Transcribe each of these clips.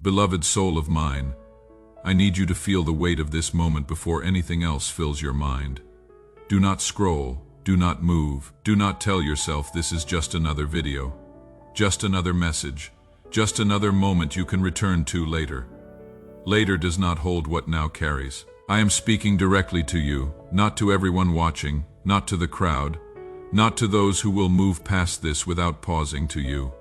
Beloved soul of mine, I need you to feel the weight of this moment before anything else fills your mind. Do not scroll, do not move, do not tell yourself this is just another video, just another message, just another moment you can return to later. Later does not hold what now carries. I am speaking directly to you, not to everyone watching, not to the crowd, not to those who will move past this without pausing to you.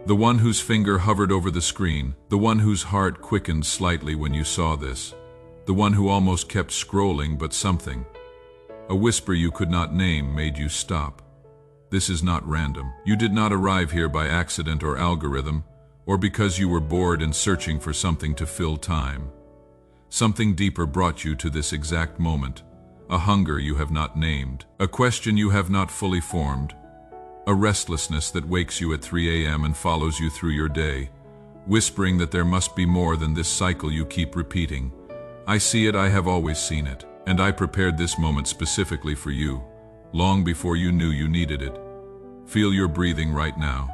The one whose finger hovered over the screen, the one whose heart quickened slightly when you saw this, the one who almost kept scrolling but something, a whisper you could not name, made you stop. This is not random. You did not arrive here by accident or algorithm, or because you were bored and searching for something to fill time. Something deeper brought you to this exact moment, a hunger you have not named, a question you have not fully formed, a restlessness that wakes you at 3 a.m. and follows you through your day, whispering that there must be more than this cycle you keep repeating. I see it, I have always seen it, and I prepared this moment specifically for you, long before you knew you needed it. Feel your breathing right now.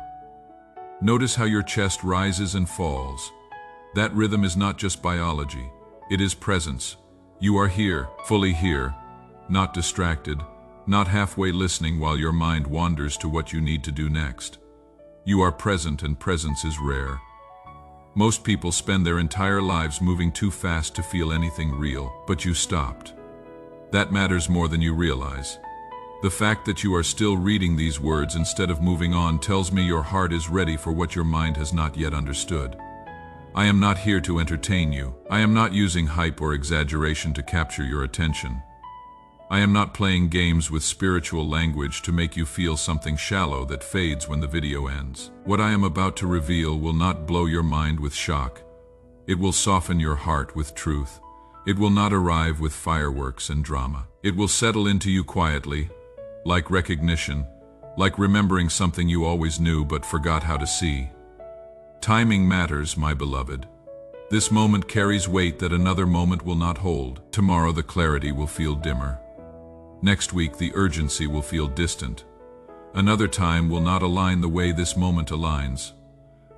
Notice how your chest rises and falls. That rhythm is not just biology, it is presence. You are here, fully here, not distracted, not halfway listening while your mind wanders to what you need to do next. You are present, and presence is rare. Most people spend their entire lives moving too fast to feel anything real, but you stopped. That matters more than you realize. The fact that you are still reading these words instead of moving on tells me your heart is ready for what your mind has not yet understood. I am not here to entertain you. I am not using hype or exaggeration to capture your attention. I am not playing games with spiritual language to make you feel something shallow that fades when the video ends. What I am about to reveal will not blow your mind with shock. It will soften your heart with truth. It will not arrive with fireworks and drama. It will settle into you quietly, like recognition, like remembering something you always knew but forgot how to see. Timing matters, my beloved. This moment carries weight that another moment will not hold. Tomorrow the clarity will feel dimmer. Next week the urgency will feel distant. Another time will not align the way this moment aligns.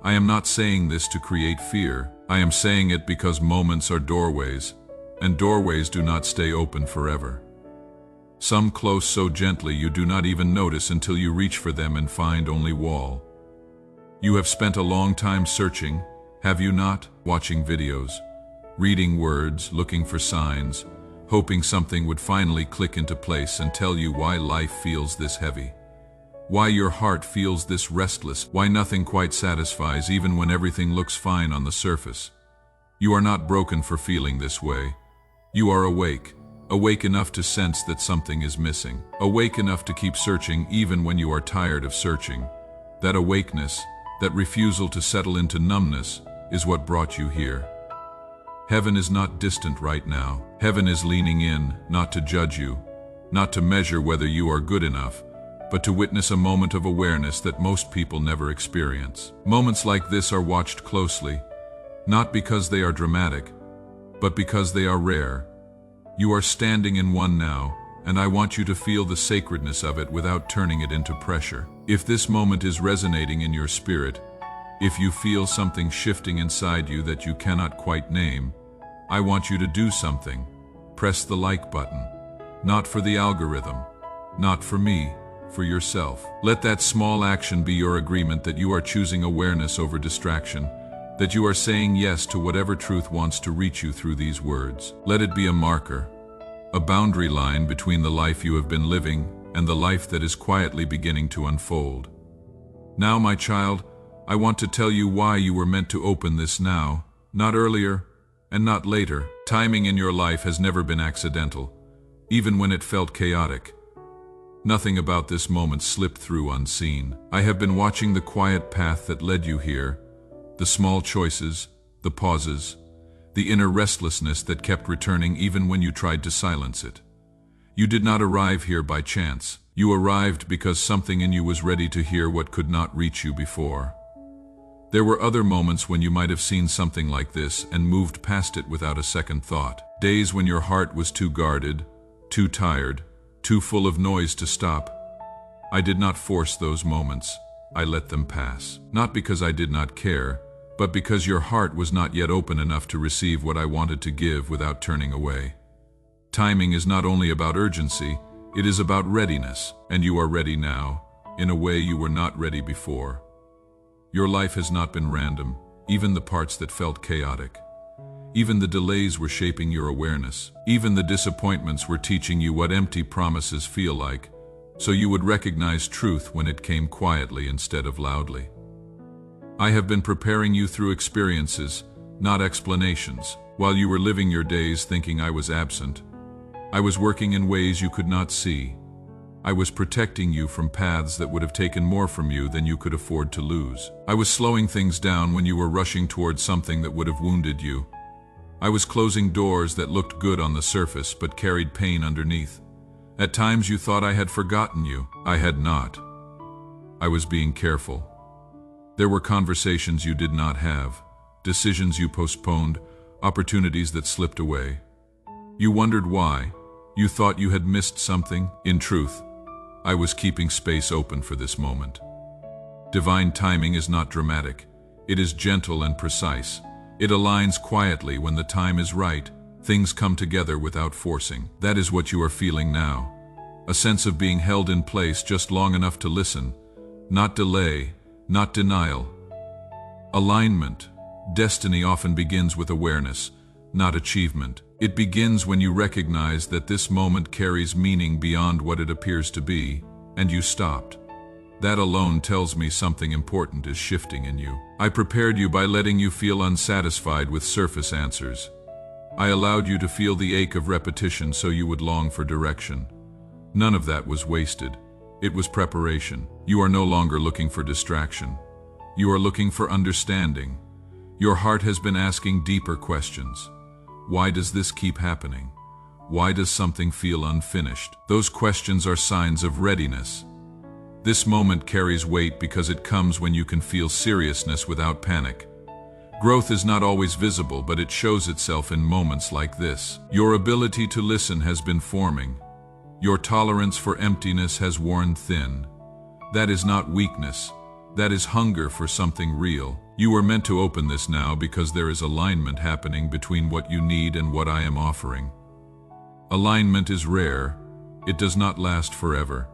I am not saying this to create fear. I am saying it because moments are doorways, and doorways do not stay open forever. Some close so gently you do not even notice until you reach for them and find only wall. You have spent a long time searching, have you not? Watching videos, reading words, looking for signs, hoping something would finally click into place and tell you why life feels this heavy, why your heart feels this restless, why nothing quite satisfies even when everything looks fine on the surface. You are not broken for feeling this way. You are awake, awake enough to sense that something is missing, awake enough to keep searching even when you are tired of searching. That awakeness, that refusal to settle into numbness, is what brought you here. Heaven is not distant right now. Heaven is leaning in, not to judge you, not to measure whether you are good enough, but to witness a moment of awareness that most people never experience. Moments like this are watched closely, not because they are dramatic, but because they are rare. You are standing in one now, and I want you to feel the sacredness of it without turning it into pressure. If this moment is resonating in your spirit, if you feel something shifting inside you that you cannot quite name, I want you to do something. Press the like button. Not for the algorithm, not for me, for yourself. Let that small action be your agreement that you are choosing awareness over distraction, that you are saying yes to whatever truth wants to reach you through these words. Let it be a marker, a boundary line between the life you have been living and the life that is quietly beginning to unfold. Now, my child, I want to tell you why you were meant to open this now, not earlier and not later. Timing in your life has never been accidental, even when it felt chaotic. Nothing about this moment slipped through unseen. I have been watching the quiet path that led you here, the small choices, the pauses, the inner restlessness that kept returning even when you tried to silence it. You did not arrive here by chance. You arrived because something in you was ready to hear what could not reach you before. There were other moments when you might have seen something like this and moved past it without a second thought. Days when your heart was too guarded, too tired, too full of noise to stop. I did not force those moments. I let them pass. Not because I did not care, but because your heart was not yet open enough to receive what I wanted to give without turning away. Timing is not only about urgency, it is about readiness, and you are ready now, in a way you were not ready before. Your life has not been random, even the parts that felt chaotic. Even the delays were shaping your awareness. Even the disappointments were teaching you what empty promises feel like, so you would recognize truth when it came quietly instead of loudly. I have been preparing you through experiences, not explanations. While you were living your days thinking I was absent, I was working in ways you could not see. I was protecting you from paths that would have taken more from you than you could afford to lose. I was slowing things down when you were rushing towards something that would have wounded you. I was closing doors that looked good on the surface but carried pain underneath. At times you thought I had forgotten you. I had not. I was being careful. There were conversations you did not have, decisions you postponed, opportunities that slipped away. You wondered why. You thought you had missed something. In truth, I was keeping space open for this moment. Divine timing is not dramatic. It is gentle and precise. It aligns quietly when the time is right. Things come together without forcing. That is what you are feeling now. A sense of being held in place just long enough to listen. Not delay, not denial. Alignment. Destiny often begins with awareness, not achievement. It begins when you recognize that this moment carries meaning beyond what it appears to be, and you stopped. That alone tells me something important is shifting in you. I prepared you by letting you feel unsatisfied with surface answers. I allowed you to feel the ache of repetition so you would long for direction. None of that was wasted. It was preparation. You are no longer looking for distraction. You are looking for understanding. Your heart has been asking deeper questions. Why does this keep happening? Why does something feel unfinished? Those questions are signs of readiness. This moment carries weight because it comes when you can feel seriousness without panic. Growth is not always visible, but it shows itself in moments like this. Your ability to listen has been forming. Your tolerance for emptiness has worn thin. That is not weakness. That is hunger for something real. You are meant to open this now because there is alignment happening between what you need and what I am offering. Alignment is rare. It does not last forever.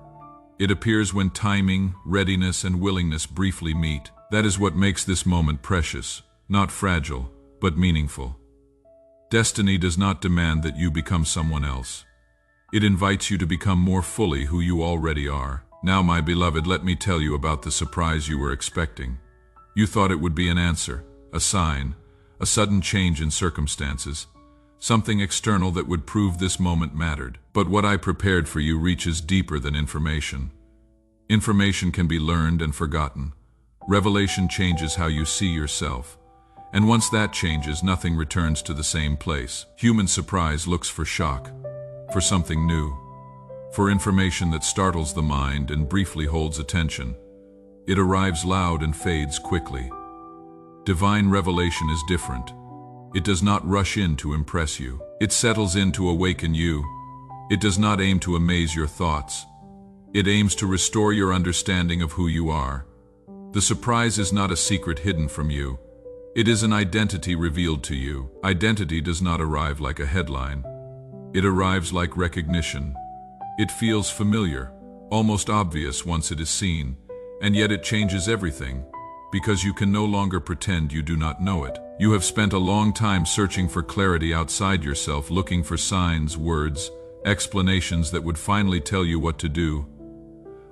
It appears when timing, readiness, and willingness briefly meet. That is what makes this moment precious, not fragile, but meaningful. Destiny does not demand that you become someone else. It invites you to become more fully who you already are. Now, my beloved, let me tell you about the surprise you were expecting. You thought it would be an answer, a sign, a sudden change in circumstances, something external that would prove this moment mattered. But what I prepared for you reaches deeper than information. Information can be learned and forgotten. Revelation changes how you see yourself. And once that changes, nothing returns to the same place. Human surprise looks for shock, for something new, for information that startles the mind and briefly holds attention. It arrives loud and fades quickly. Divine revelation is different. It does not rush in to impress you. It settles in to awaken you. It does not aim to amaze your thoughts. It aims to restore your understanding of who you are. The surprise is not a secret hidden from you. It is an identity revealed to you. Identity does not arrive like a headline. It arrives like recognition. It feels familiar, almost obvious once it is seen, and yet it changes everything, because you can no longer pretend you do not know it. You have spent a long time searching for clarity outside yourself, looking for signs, words, explanations that would finally tell you what to do.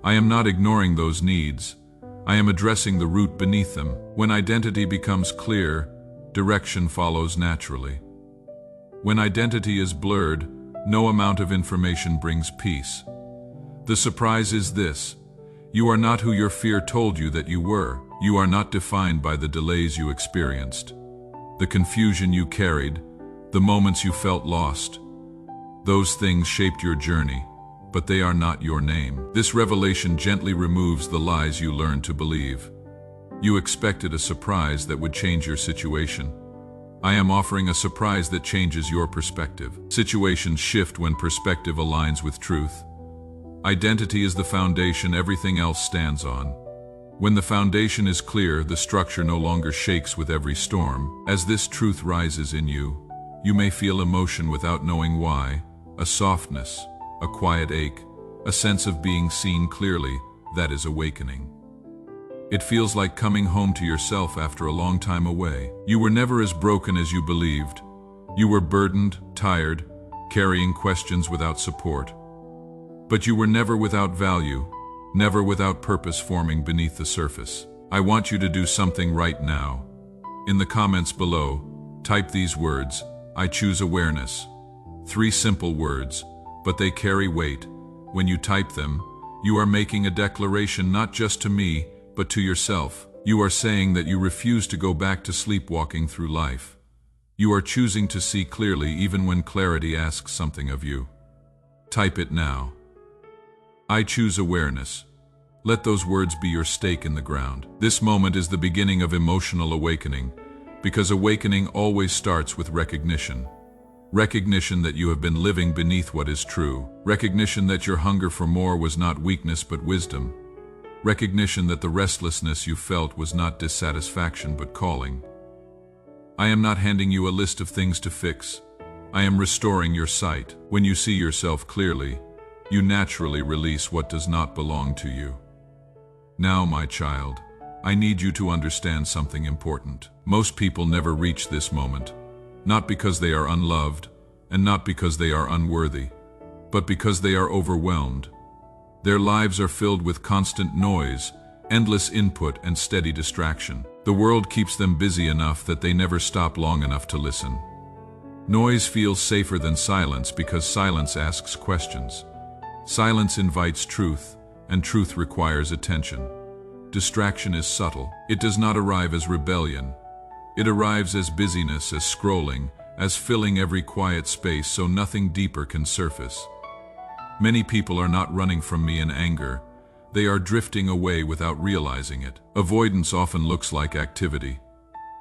I am not ignoring those needs. I am addressing the root beneath them. When identity becomes clear, direction follows naturally. When identity is blurred, no amount of information brings peace. The surprise is this: you are not who your fear told you that you were. You are not defined by the delays you experienced, the confusion you carried, the moments you felt lost. Those things shaped your journey, but they are not your name. This revelation gently removes the lies you learned to believe. You expected a surprise that would change your situation. I am offering a surprise that changes your perspective. Situations shift when perspective aligns with truth. Identity is the foundation everything else stands on. When the foundation is clear, the structure no longer shakes with every storm. As this truth rises in you, you may feel emotion without knowing why, a softness, a quiet ache, a sense of being seen clearly. That is awakening. It feels like coming home to yourself after a long time away. You were never as broken as you believed. You were burdened, tired, carrying questions without support. But you were never without value, never without purpose forming beneath the surface. I want you to do something right now. In the comments below, type these words: I choose awareness. 3 simple words, but they carry weight. When you type them, you are making a declaration not just to me, but to yourself. You are saying that you refuse to go back to sleepwalking through life. You are choosing to see clearly even when clarity asks something of you. Type it now. I choose awareness. Let those words be your stake in the ground. This moment is the beginning of emotional awakening, because awakening always starts with recognition. Recognition that you have been living beneath what is true. Recognition that your hunger for more was not weakness but wisdom. Recognition that the restlessness you felt was not dissatisfaction but calling. I am not handing you a list of things to fix. I am restoring your sight. When you see yourself clearly, you naturally release what does not belong to you. Now, my child, I need you to understand something important. Most people never reach this moment, not because they are unloved, and not because they are unworthy, but because they are overwhelmed. Their lives are filled with constant noise, endless input, and steady distraction. The world keeps them busy enough that they never stop long enough to listen. Noise feels safer than silence because silence asks questions. Silence invites truth, and truth requires attention. Distraction is subtle. It does not arrive as rebellion. It arrives as busyness, as scrolling, as filling every quiet space so nothing deeper can surface. Many people are not running from me in anger. They are drifting away without realizing it. Avoidance often looks like activity.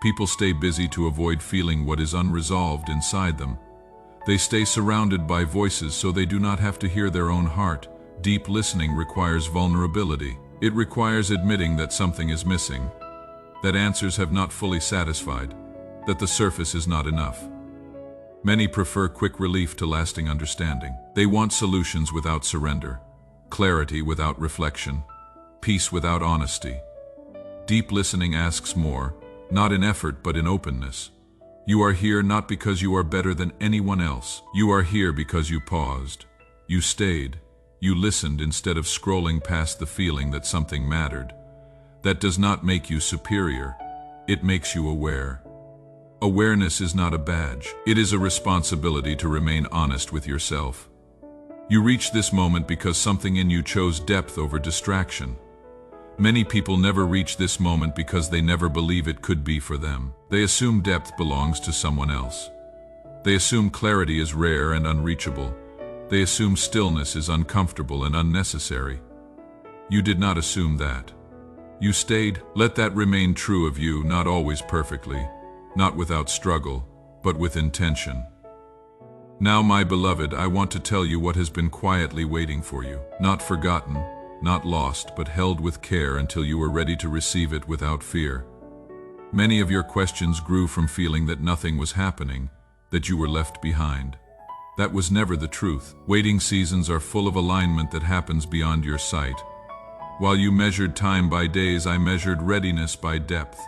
People stay busy to avoid feeling what is unresolved inside them. They stay surrounded by voices so they do not have to hear their own heart. Deep listening requires vulnerability. It requires admitting that something is missing, that answers have not fully satisfied, that the surface is not enough. Many prefer quick relief to lasting understanding. They want solutions without surrender, clarity without reflection, peace without honesty. Deep listening asks more, not in effort but in openness. You are here not because you are better than anyone else. You are here because you paused. You stayed. You listened instead of scrolling past the feeling that something mattered. That does not make you superior. It makes you aware. Awareness is not a badge. It is a responsibility to remain honest with yourself. You reach this moment because something in you chose depth over distraction. Many people never reach this moment because they never believe it could be for them. They assume depth belongs to someone else. They assume clarity is rare and unreachable. They assume stillness is uncomfortable and unnecessary. You did not assume that. You stayed. Let that remain true of you, not always perfectly, not without struggle, but with intention. Now, my beloved, I want to tell you what has been quietly waiting for you. Not forgotten, not lost, but held with care until you were ready to receive it without fear. Many of your questions grew from feeling that nothing was happening, that you were left behind. That was never the truth. Waiting seasons are full of alignment that happens beyond your sight. While you measured time by days, I measured readiness by depth.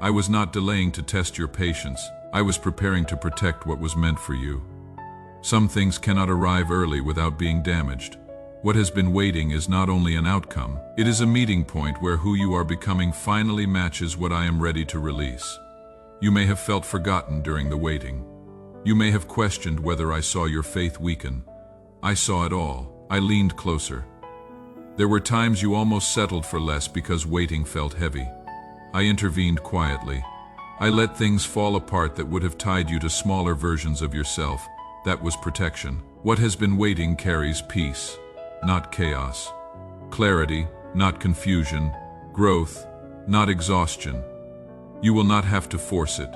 I was not delaying to test your patience. I was preparing to protect what was meant for you. Some things cannot arrive early without being damaged. What has been waiting is not only an outcome, it is a meeting point where who you are becoming finally matches what I am ready to release. You may have felt forgotten during the waiting. You may have questioned whether I saw your faith weaken. I saw it all. I leaned closer. There were times you almost settled for less because waiting felt heavy. I intervened quietly. I let things fall apart that would have tied you to smaller versions of yourself. That was protection. What has been waiting carries peace, not chaos. Clarity, not confusion. Growth, not exhaustion. You will not have to force it.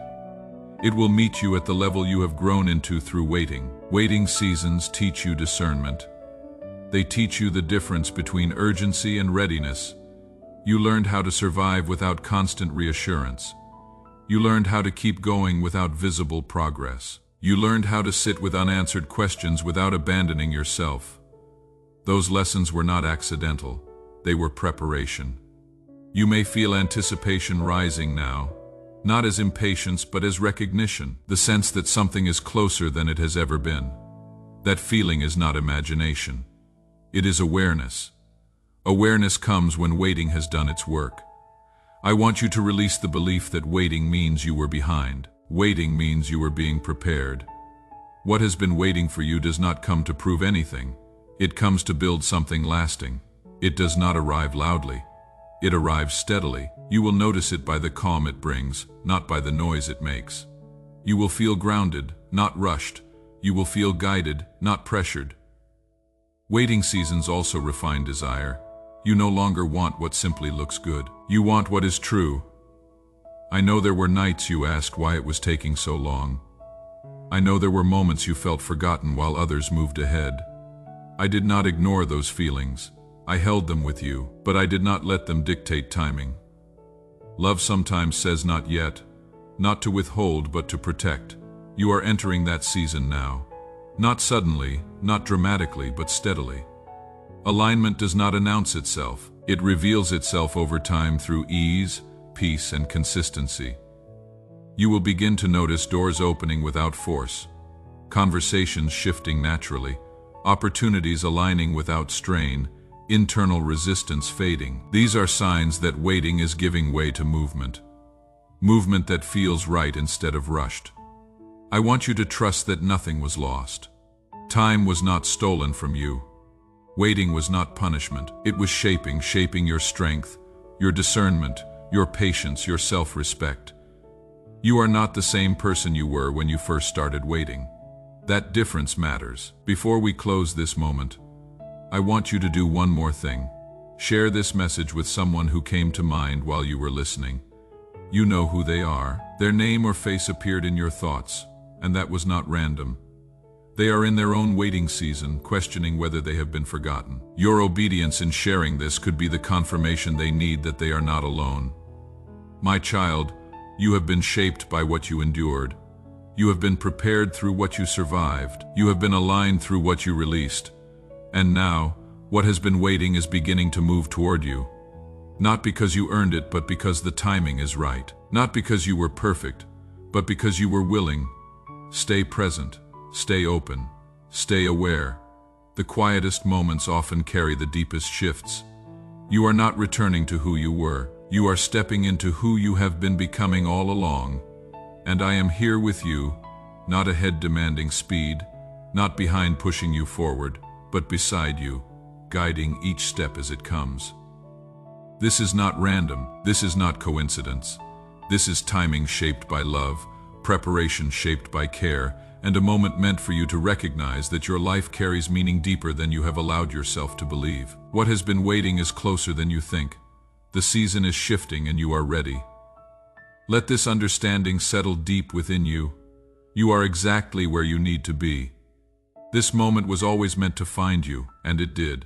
It will meet you at the level you have grown into through waiting. Waiting seasons teach you discernment. They teach you the difference between urgency and readiness, You learned how to survive without constant reassurance. You learned how to keep going without visible progress. You learned how to sit with unanswered questions without abandoning yourself. Those lessons were not accidental. They were preparation. You may feel anticipation rising now, not as impatience but as recognition, the sense that something is closer than it has ever been. That feeling is not imagination. It is awareness. Awareness comes when waiting has done its work. I want you to release the belief that waiting means you were behind. Waiting means you were being prepared. What has been waiting for you does not come to prove anything. It comes to build something lasting. It does not arrive loudly. It arrives steadily. You will notice it by the calm it brings, not by the noise it makes. You will feel grounded, not rushed. You will feel guided, not pressured. Waiting seasons also refine desire. You no longer want what simply looks good. You want what is true. I know there were nights you asked why it was taking so long. I know there were moments you felt forgotten while others moved ahead. I did not ignore those feelings. I held them with you, but I did not let them dictate timing. Love sometimes says not yet, not to withhold but to protect. You are entering that season now. Not suddenly, not dramatically, but steadily. Alignment does not announce itself. It reveals itself over time through ease, peace, and consistency. You will begin to notice doors opening without force, conversations shifting naturally, opportunities aligning without strain, internal resistance fading. These are signs that waiting is giving way to movement. Movement that feels right instead of rushed. I want you to trust that nothing was lost. Time was not stolen from you. Waiting was not punishment. It was shaping your strength, your discernment, your patience, your self-respect. You are not the same person you were when you first started waiting. That difference matters. Before we close this moment, I want you to do one more thing. Share this message with someone who came to mind while you were listening. You know who they are. Their name or face appeared in your thoughts, and that was not random. They are in their own waiting season, questioning whether they have been forgotten. Your obedience in sharing this could be the confirmation they need that they are not alone. My child, you have been shaped by what you endured. You have been prepared through what you survived. You have been aligned through what you released. And now, what has been waiting is beginning to move toward you. Not because you earned it, but because the timing is right. Not because you were perfect, but because you were willing. Stay present. Stay open. Stay aware. The quietest moments often carry the deepest shifts. You are not returning to who you were. You are stepping into who you have been becoming all along. And I am here with you, not ahead demanding speed, not behind pushing you forward, but beside you, guiding each step as it comes. This is not random. This is not coincidence. This is timing shaped by love, preparation shaped by care, and a moment meant for you to recognize that your life carries meaning deeper than you have allowed yourself to believe. What has been waiting is closer than you think. The season is shifting and you are ready. Let this understanding settle deep within you. You are exactly where you need to be. This moment was always meant to find you, and it did.